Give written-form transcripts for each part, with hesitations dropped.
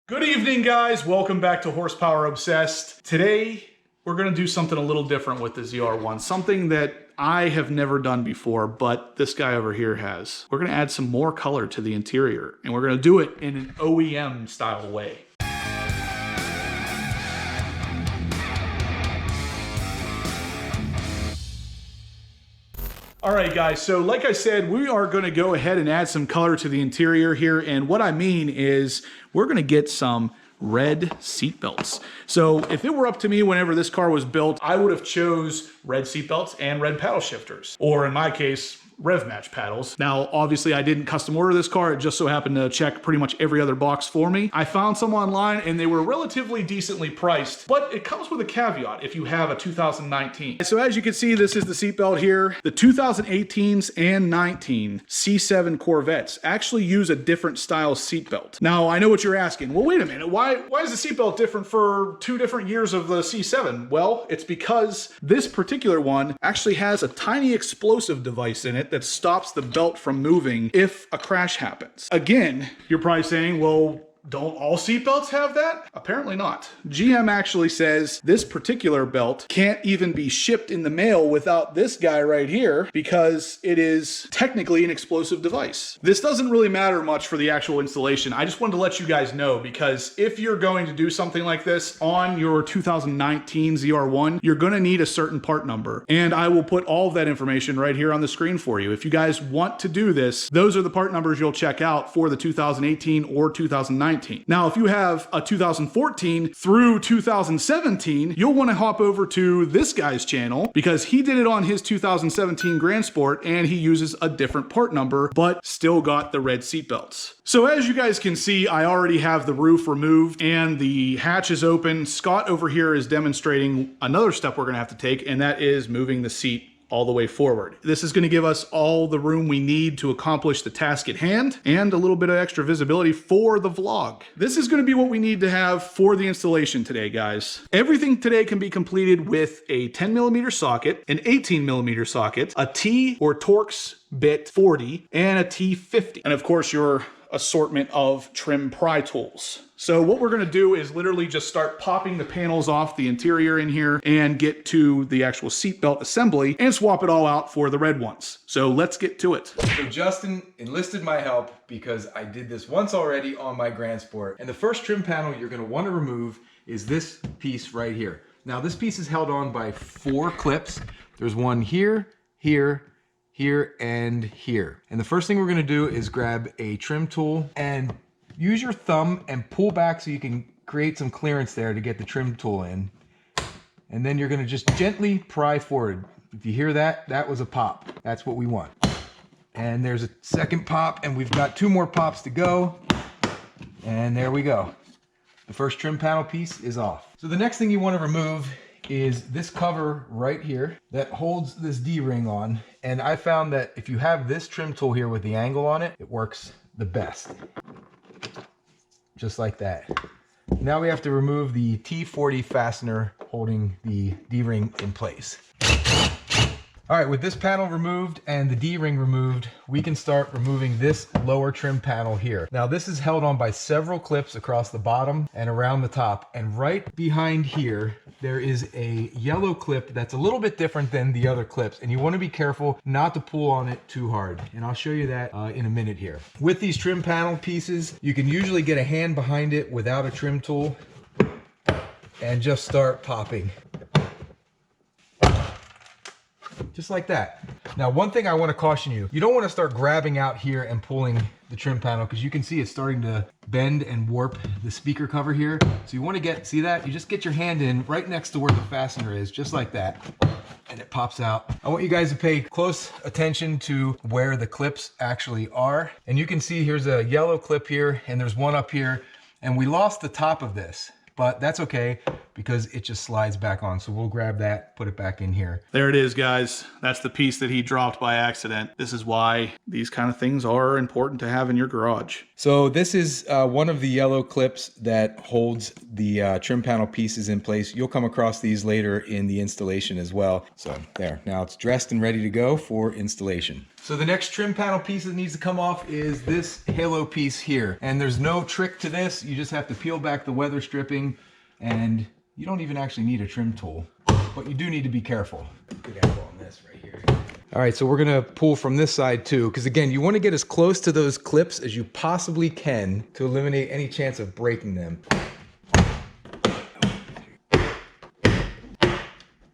Good evening, guys. Welcome back to Horsepower Obsessed. Today, we're going to do something a little different with the ZR1, something that I have never done before, but this guy over here has. We're going to add some more color to the interior, and we're going to do it in an OEM style way. All right, guys, so like I said, we are going to go ahead and add some color to the interior here, and what I mean is we're going to get some red seat belts. So if it were up to me whenever this car was built, I would have chose red seat belts and red paddle shifters, or in my case, rev match paddles. Now, obviously I didn't custom order this car. It just so happened to check pretty much every other box for me. I found some online and they were relatively decently priced, but it comes with a caveat if you have a 2019. So as you can see, this is the seatbelt here. The 2018s and 19 C7 Corvettes actually use a different style seatbelt. Now, I know what you're asking. Well, wait a minute. Why is the seatbelt different for two different years of the C7? Well, it's because this particular one actually has a tiny explosive device in it that stops the belt from moving if a crash happens. Again, you're probably saying, well, don't all seatbelts have that? Apparently not. GM actually says this particular belt can't even be shipped in the mail without this guy right here because it is technically an explosive device. This doesn't really matter much for the actual installation. I just wanted to let you guys know because if you're going to do something like this on your 2019 ZR1, you're going to need a certain part number. And I will put all of that information right here on the screen for you. If you guys want to do this, those are the part numbers you'll check out for the 2018 or 2019. Now, if you have a 2014 through 2017, you'll want to hop over to this guy's channel because he did it on his 2017 Grand Sport and he uses a different part number, but still got the red seat belts. So as you guys can see, I already have the roof removed and the hatch is open. Scott over here is demonstrating another step we're going to have to take, and that is moving the seat all the way forward. This is going to give us all the room we need to accomplish the task at hand and a little bit of extra visibility for the vlog. This is going to be what we need to have for the installation today, guys. Everything today can be completed with a 10mm socket, an 18mm socket, a T or Torx bit 40, and a T50. And of course, your assortment of trim pry tools. So what we're going to do is literally just start popping the panels off the interior in here and get to the actual seatbelt assembly and swap it all out for the red ones. So let's get to it. So Justin enlisted my help because I did this once already on my Grand Sport. And the first trim panel you're going to want to remove is this piece right here. Now this piece is held on by 4 clips. There's one here, here, here, and here. And the first thing we're going to do is grab a trim tool and use your thumb and pull back so you can create some clearance there to get the trim tool in. And then you're going to just gently pry forward. If you hear that, that was a pop. That's what we want. And there's a second pop, and we've got 2 more pops to go. And there we go. The first trim panel piece is off. So the next thing you want to remove is this cover right here that holds this D-ring on. And I found that if you have this trim tool here with the angle on it, it works the best. Just like that. Now we have to remove the T40 fastener holding the D-ring in place. All right, with this panel removed and the D-ring removed, we can start removing this lower trim panel here. Now this is held on by several clips across the bottom and around the top. And right behind here, there is a yellow clip that's a little bit different than the other clips. And you want to be careful not to pull on it too hard. And I'll show you that in a minute here. With these trim panel pieces, you can usually get a hand behind it without a trim tool and just start popping. Just like that. Now, one thing I want to caution you, you don't want to start grabbing out here and pulling the trim panel because you can see it's starting to bend and warp the speaker cover here. So you want to see that? You just get your hand in right next to where the fastener is, just like that. And it pops out. I want you guys to pay close attention to where the clips actually are. And you can see here's a yellow clip here and there's one up here. And we lost the top of this. but that's okay because it just slides back on. So we'll grab that, put it back in here. There it is, guys. That's the piece that he dropped by accident. This is why these kind of things are important to have in your garage. So this is one of the yellow clips that holds the trim panel pieces in place. You'll come across these later in the installation as well. So there, now it's dressed and ready to go for installation. So the next trim panel piece that needs to come off is this halo piece here. And there's no trick to this. You just have to peel back the weather stripping, and you don't even actually need a trim tool, but you do need to be careful. Good angle on this right here. All right, so we're gonna pull from this side too, because again, you wanna get as close to those clips as you possibly can to eliminate any chance of breaking them.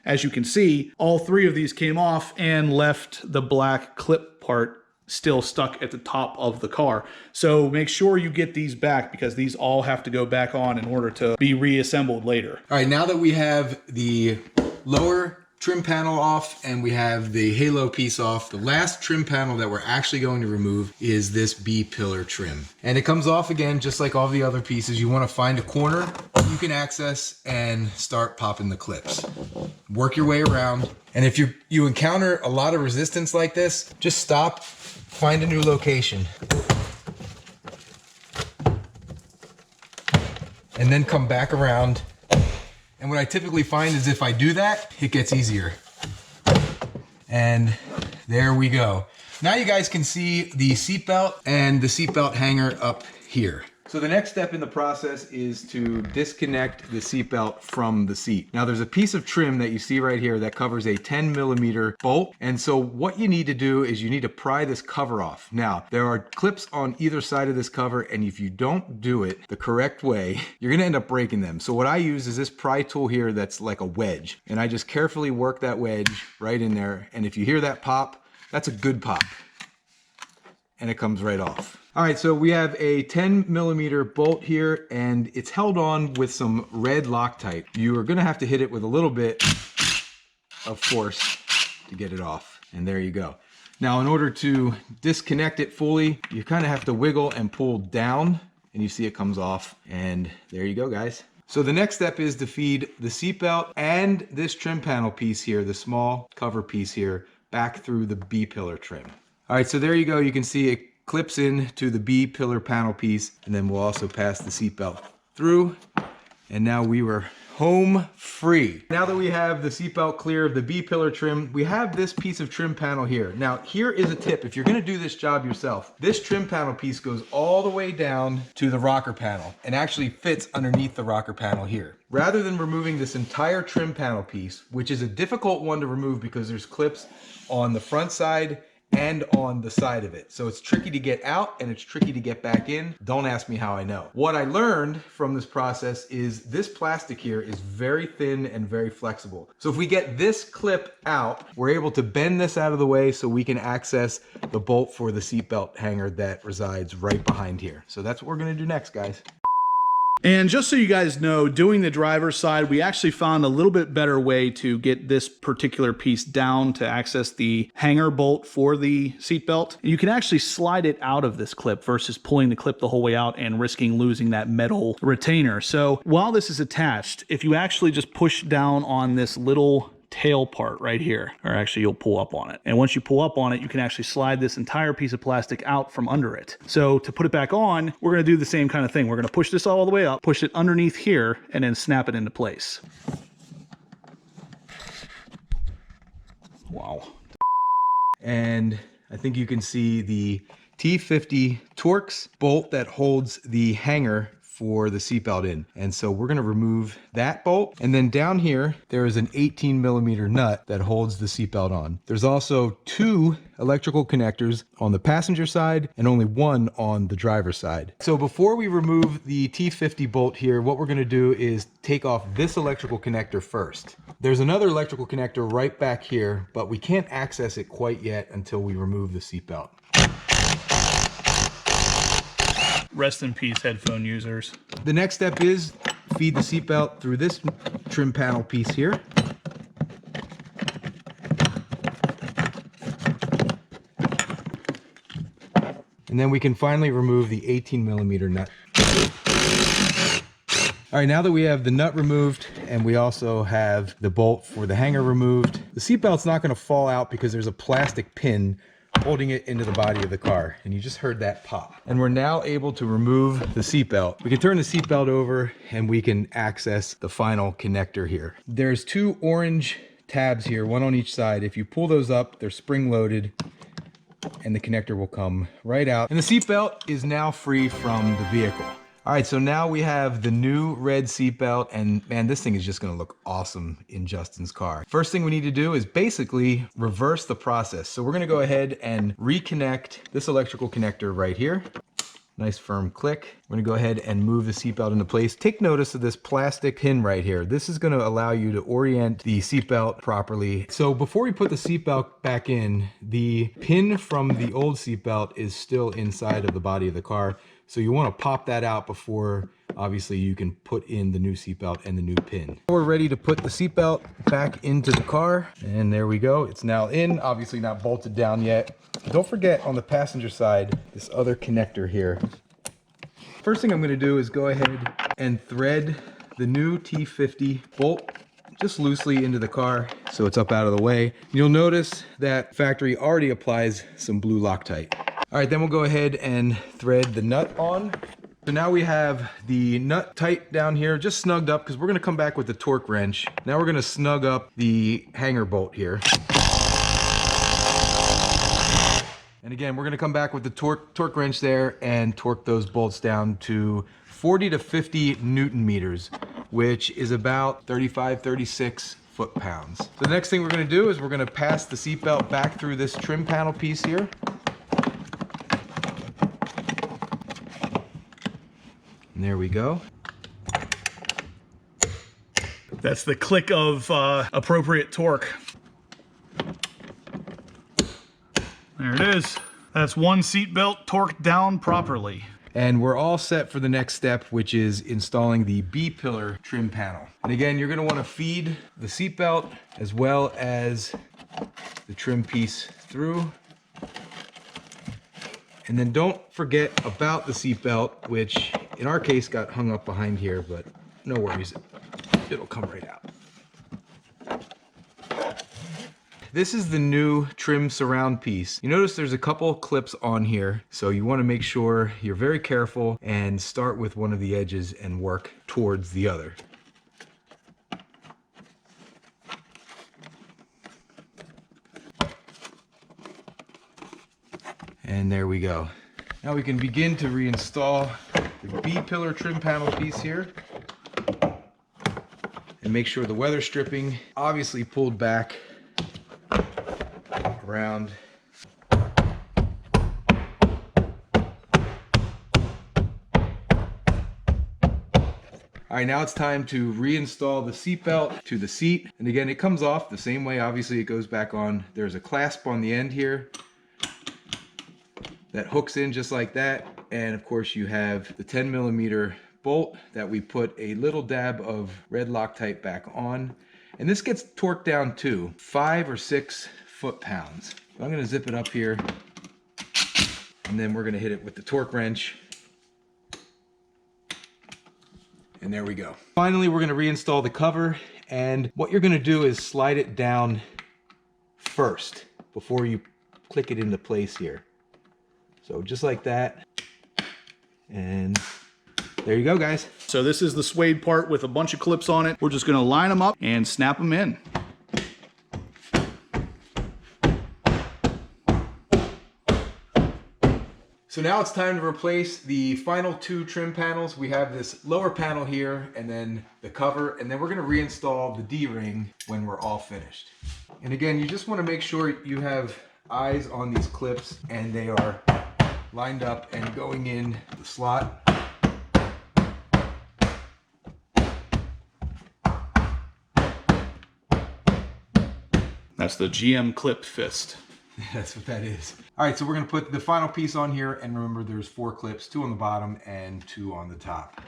As you can see, all three of these came off and left the black clip part still stuck at the top of the car. So make sure you get these back because these all have to go back on in order to be reassembled later. All right, now that we have the lower trim panel off and we have the halo piece off, the last trim panel that we're actually going to remove is this B pillar trim. And it comes off again, just like all the other pieces. You want to find a corner you can access and start popping the clips. Work your way around. And if you encounter a lot of resistance like this, just stop, find a new location. And then come back around. And what I typically find is if I do that, it gets easier. And there we go. Now you guys can see the seatbelt and the seatbelt hanger up here. So the next step in the process is to disconnect the seatbelt from the seat. Now there's a piece of trim that you see right here that covers a 10mm bolt. And so what you need to do is you need to pry this cover off. Now there are clips on either side of this cover, and if you don't do it the correct way, you're gonna end up breaking them. So what I use is this pry tool here that's like a wedge. And I just carefully work that wedge right in there. And if you hear that pop, that's a good pop. And it comes right off. All right, so we have a 10mm bolt here, and it's held on with some red Loctite. You are gonna have to hit it with a little bit of force to get it off. And there you go. Now, in order to disconnect it fully, you kind of have to wiggle and pull down, and you see it comes off. And there you go, guys. So the next step is to feed the seatbelt and this trim panel piece here, the small cover piece here, back through the B pillar trim. All right, so there you go. You can see it clips in to the B pillar panel piece, and then we'll also pass the seatbelt through. And now we were home free. Now that we have the seatbelt clear of the B pillar trim, we have this piece of trim panel here. Now here is a tip. If you're gonna do this job yourself, this trim panel piece goes all the way down to the rocker panel and actually fits underneath the rocker panel here. Rather than removing this entire trim panel piece, which is a difficult one to remove because there's clips on the front side and on the side of it. So it's tricky to get out and it's tricky to get back in. Don't ask me how I know. What I learned from this process is this plastic here is very thin and very flexible. So if we get this clip out, we're able to bend this out of the way so we can access the bolt for the seatbelt hanger that resides right behind here. So that's what we're gonna do next, guys. And just so you guys know, doing the driver's side, we actually found a little bit better way to get this particular piece down to access the hanger bolt for the seatbelt. You can actually slide it out of this clip versus pulling the clip the whole way out and risking losing that metal retainer. So while this is attached, if you actually just push down on this little tail part right here, or actually you'll pull up on it. And once you pull up on it, you can actually slide this entire piece of plastic out from under it. So to put it back on, we're gonna do the same kind of thing. We're gonna push this all the way up, push it underneath here, and then snap it into place. Wow. And I think you can see the T50 Torx bolt that holds the hanger for the seatbelt in. And so we're gonna remove that bolt. And then down here, there is an 18mm nut that holds the seatbelt on. There's also 2 electrical connectors on the passenger side and only 1 on the driver's side. So before we remove the T50 bolt here, what we're gonna do is take off this electrical connector first. There's another electrical connector right back here, but we can't access it quite yet until we remove the seatbelt. Rest in peace, headphone users. The next step is feed the seatbelt through this trim panel piece here. And then we can finally remove the 18mm nut. All right, now that we have the nut removed and we also have the bolt for the hanger removed, the seatbelt's not gonna fall out because there's a plastic pin holding it into the body of the car. And you just heard that pop. And we're now able to remove the seatbelt. We can turn the seatbelt over and we can access the final connector here. There's two orange tabs here, one on each side. If you pull those up, they're spring loaded and the connector will come right out. And the seatbelt is now free from the vehicle. All right, so now we have the new red seatbelt, and man, this thing is just gonna look awesome in Justin's car. First thing we need to do is basically reverse the process. So we're gonna go ahead and reconnect this electrical connector right here. Nice firm click. We're gonna go ahead and move the seatbelt into place. Take notice of this plastic pin right here. This is gonna allow you to orient the seatbelt properly. So before we put the seatbelt back in, the pin from the old seatbelt is still inside of the body of the car. So you want to pop that out before, obviously, you can put in the new seatbelt and the new pin. We're ready to put the seatbelt back into the car. And there we go. It's now in, obviously not bolted down yet. Don't forget on the passenger side, this other connector here. First thing I'm going to do is go ahead and thread the new T50 bolt just loosely into the car so it's up out of the way. You'll notice that factory already applies some blue Loctite. All right, then we'll go ahead and thread the nut on. So now we have the nut tight down here, just snugged up, because we're gonna come back with the torque wrench. Now we're gonna snug up the hanger bolt here. And again, we're gonna come back with the torque wrench there and torque those bolts down to 40 to 50 Newton meters, which is about 35, 36 foot-pounds. So the next thing we're gonna do is we're gonna pass the seatbelt back through this trim panel piece here. And there we go. That's the click of appropriate torque. There it is. That's one seat belt torqued down properly. And we're all set for the next step, which is installing the B-pillar trim panel. And again, you're gonna wanna feed the seat belt as well as the trim piece through. And then don't forget about the seat belt, which in our case got hung up behind here, but no worries, it'll come right out. This is the new trim surround piece. You notice there's a couple clips on here, so you want to make sure you're very careful and start with one of the edges and work towards the other. And there we go. Now we can begin to reinstall the B-pillar trim panel piece here. And make sure the weather stripping obviously pulled back around. All right, now it's time to reinstall the seat belt to the seat. And again, it comes off the same way. Obviously, it goes back on. There's a clasp on the end here that hooks in just like that. And of course, you have the 10mm bolt that we put a little dab of red Loctite back on. And this gets torqued down to 5 or 6 foot-pounds. So I'm gonna zip it up here, and then we're gonna hit it with the torque wrench. And there we go. Finally, we're gonna reinstall the cover, and what you're gonna do is slide it down first before you click it into place here. So just like that, and there you go, guys. So this is the suede part with a bunch of clips on it. We're just gonna line them up and snap them in. So now it's time to replace the final 2 trim panels. We have this lower panel here and then the cover, and then we're gonna reinstall the D-ring when we're all finished. And again, you just wanna make sure you have eyes on these clips and they are lined up and going in the slot. That's the GM clip fist. That's what that is. All right, so we're gonna put the final piece on here, and remember there's 4 clips, 2 on the bottom and 2 on the top.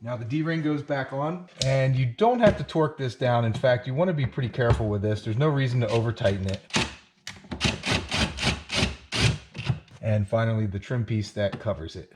Now the D-ring goes back on, and you don't have to torque this down. In fact, you wanna be pretty careful with this. There's no reason to over tighten it. and finally the trim piece that covers it.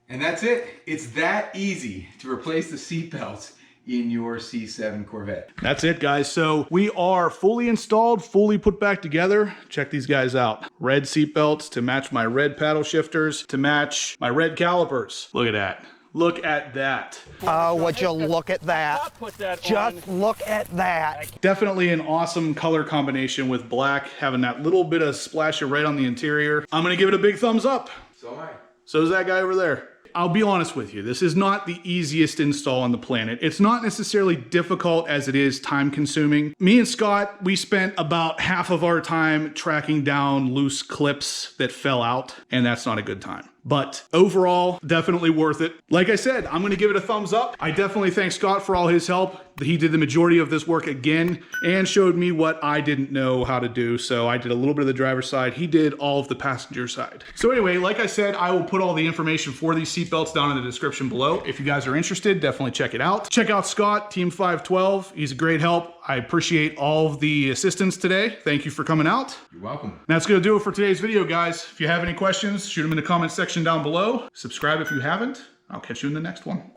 And that's it. It's that easy to replace the seat belts in your C7 Corvette. That's it, guys. So we are fully installed, fully put back together. Check these guys out. Red seat belts to match my red paddle shifters, to match my red calipers. Look at that. Look at that. Oh, would you look at that? Just look at that. Definitely an awesome color combination with black, having that little bit of splash of red on the interior. I'm gonna give it a big thumbs up. So am I. So is that guy over there. I'll be honest with you, this is not the easiest install on the planet. It's not necessarily difficult as it is time consuming. Me and Scott, we spent about half of our time tracking down loose clips that fell out, and that's not a good time. But overall, definitely worth it. Like I said, I'm gonna give it a thumbs up. I definitely thank Scott for all his help. He did the majority of this work again and showed me what I didn't know how to do. So I did a little bit of the driver's side. He did all of the passenger side. So anyway, like I said, I will put all the information for these seatbelts down in the description below. If you guys are interested, definitely check it out. Check out Scott, Team 512. He's a great help. I appreciate all of the assistance today. Thank you for coming out. You're welcome. That's gonna do it for today's video, guys. If you have any questions, shoot them in the comment section down below. Subscribe if you haven't. I'll catch you in the next one.